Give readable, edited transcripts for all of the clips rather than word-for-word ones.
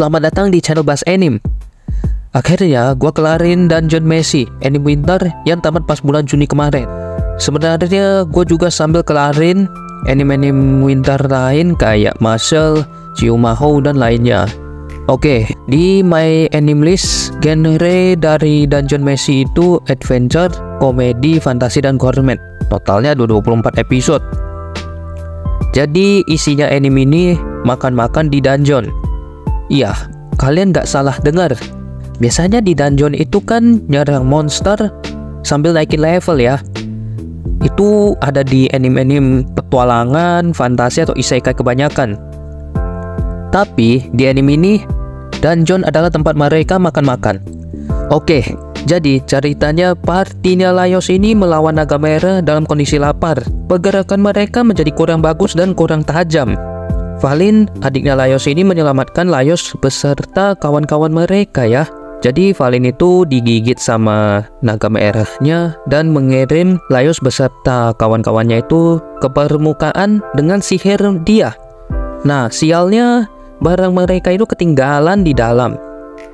Selamat datang di channel Bahas Anime. Akhirnya gue kelarin Dungeon Meshi anime winter yang tamat pas bulan Juni kemarin. Sebenarnya gue juga sambil kelarin anime-anime winter lain kayak Marshall, Chiumaho dan lainnya. Oke, di my anime list genre dari Dungeon Meshi itu adventure, komedi, fantasi, dan gourmet. Totalnya ada 24 episode. Jadi isinya anime ini makan-makan di dungeon. Iya, kalian gak salah dengar. Biasanya di dungeon itu kan nyerang monster sambil naikin level ya. Itu ada di anime-anime petualangan, fantasi, atau isekai kebanyakan. Tapi di anime ini dungeon adalah tempat mereka makan-makan. Oke, jadi ceritanya partinya Laios ini melawan naga merah dalam kondisi lapar. Pergerakan mereka menjadi kurang bagus dan kurang tajam. Valin, adiknya Laios ini menyelamatkan Laios beserta kawan-kawan mereka ya. Jadi Valin itu digigit sama naga merahnya dan mengirim Laios beserta kawan-kawannya itu ke permukaan dengan sihir dia. Nah, sialnya barang mereka itu ketinggalan di dalam.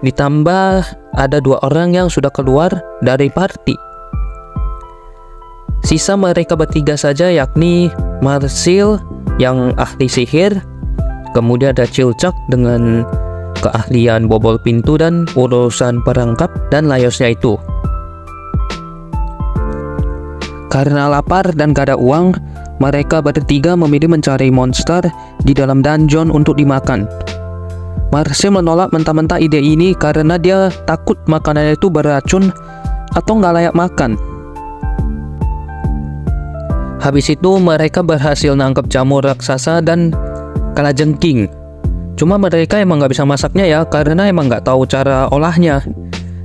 Ditambah ada 2 orang yang sudah keluar dari party. Sisa mereka bertiga saja, yakni Marsil yang ahli sihir, kemudian ada Cilcak dengan keahlian bobol pintu dan urusan perangkap, dan Laiosnya itu. Karena lapar dan gak ada uang, mereka bertiga memilih mencari monster di dalam dungeon untuk dimakan. Marsil menolak mentah-mentah ide ini karena dia takut makanannya itu beracun atau nggak layak makan. Habis itu mereka berhasil nangkep jamur raksasa dan kalajengking. Cuma mereka emang nggak bisa masaknya ya, karena emang nggak tahu cara olahnya.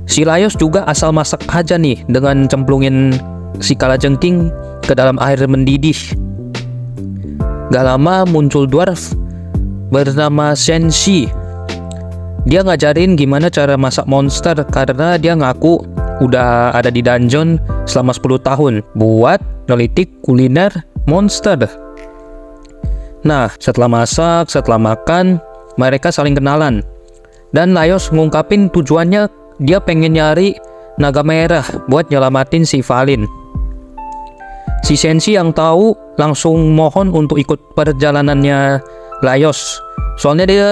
Si Laios juga asal masak aja nih dengan cemplungin si kalajengking ke dalam air mendidih. Gak lama muncul dwarf bernama Senshi. Dia ngajarin gimana cara masak monster karena dia ngaku udah ada di dungeon selama 10 tahun buat nelitik kuliner monster. Nah, setelah masak, setelah makan, mereka saling kenalan. Dan Laios ngungkapin tujuannya, dia pengen nyari naga merah buat nyelamatin si Valin. Si Senshi yang tahu langsung mohon untuk ikut perjalanannya Laios. Soalnya dia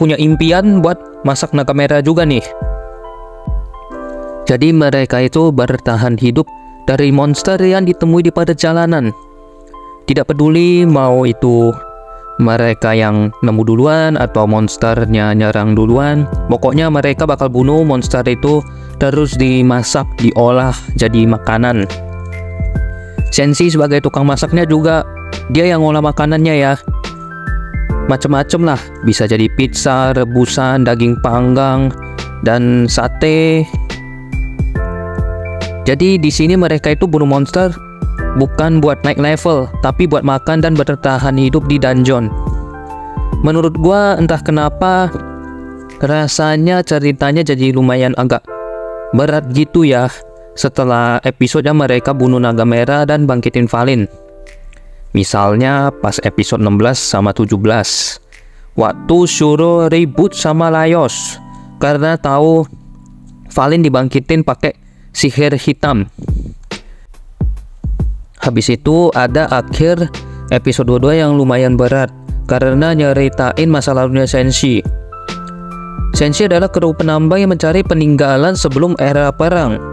punya impian buat masak naga merah juga nih. Jadi mereka itu bertahan hidup dari monster yang ditemui di perjalanan. Tidak peduli mau itu mereka yang nemu duluan atau monsternya nyerang duluan. Pokoknya mereka bakal bunuh monster itu terus dimasak, diolah jadi makanan. Senshi sebagai tukang masaknya juga dia yang ngolah makanannya ya. Macem-macem lah, bisa jadi pizza, rebusan, daging panggang, dan sate. Jadi di sini mereka itu bunuh monster bukan buat naik level, tapi buat makan dan bertahan hidup di dungeon. Menurut gua entah kenapa rasanya ceritanya jadi lumayan agak berat gitu ya. Setelah episode yang mereka bunuh naga merah dan bangkitin Valin. Misalnya pas episode 16 sama 17, waktu Shuro ribut sama Laios karena tahu Valin dibangkitin pakai sihir hitam. Habis itu ada akhir episode 22 yang lumayan berat karena nyeritain masa lalunya Senshi. Senshi adalah kru penambang yang mencari peninggalan sebelum era perang.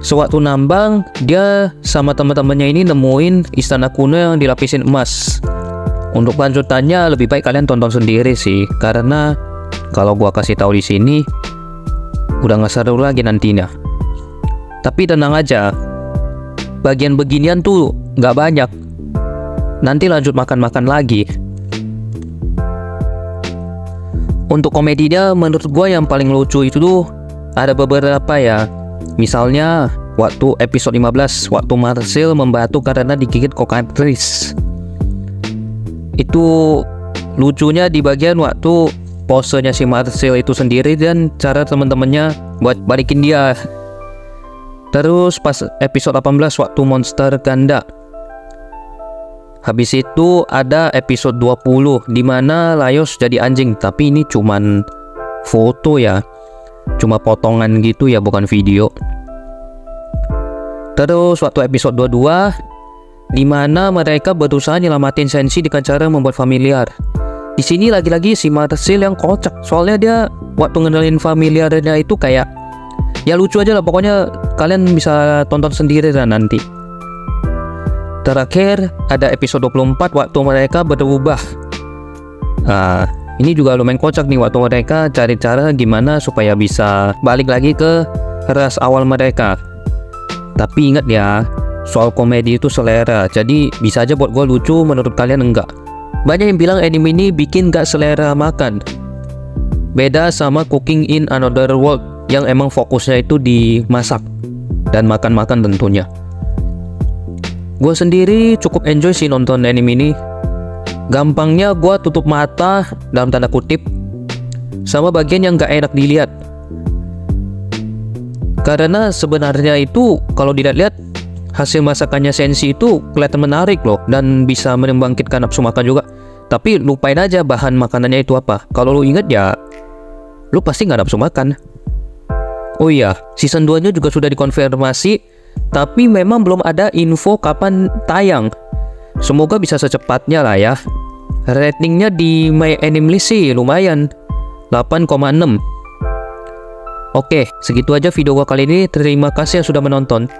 Sewaktu nambang, dia sama teman-temannya ini nemuin istana kuno yang dilapisin emas. Untuk lanjutannya lebih baik kalian tonton sendiri sih, karena kalau gua kasih tahu di sini udah nggak seru lagi nantinya. Tapi tenang aja, bagian beginian tuh nggak banyak. Nanti lanjut makan-makan lagi. Untuk komedinya, menurut gua yang paling lucu itu tuh ada beberapa ya. Misalnya waktu episode 15, waktu Marsil membantu karena digigit kokatrice. Itu lucunya di bagian waktu posenya si Marsil itu sendiri dan cara teman-temannya buat balikin dia. Terus pas episode 18 waktu monster ganda. Habis itu ada episode 20 dimana Laios jadi anjing, tapi ini cuman foto ya, cuma potongan gitu ya, bukan video. Terus waktu episode 22 dimana mereka berusaha nyelamatin Senshi dengan cara membuat familiar. Di sini lagi-lagi si Marcel yang kocak, soalnya dia waktu ngenalin familiarnya itu kayak ya lucu aja lah, pokoknya kalian bisa tonton sendiri lah nanti. Terakhir ada episode 24 waktu mereka berubah. Ini juga lumayan kocak nih, waktu mereka cari cara gimana supaya bisa balik lagi ke ras awal mereka. Tapi ingat ya, soal komedi itu selera, jadi bisa aja buat gue lucu, menurut kalian enggak. Banyak yang bilang anime ini bikin gak selera makan. Beda sama Cooking in Another World yang emang fokusnya itu di masak dan makan-makan tentunya. Gue sendiri cukup enjoy sih nonton anime ini. Gampangnya gue tutup mata dalam tanda kutip sama bagian yang gak enak dilihat. Karena sebenarnya itu kalau dilihat-lihat hasil masakannya Senshi itu kelihatan menarik loh, dan bisa membangkitkan nafsu makan juga. Tapi lupain aja bahan makanannya itu apa. Kalau lu inget ya, lu pasti gak nafsu makan. Oh iya, season 2 nya juga sudah dikonfirmasi, tapi memang belum ada info kapan tayang. Semoga bisa secepatnya lah ya. Ratingnya di My Anime List sih lumayan, 8,6. Oke, segitu aja video gua kali ini. Terima kasih yang sudah menonton.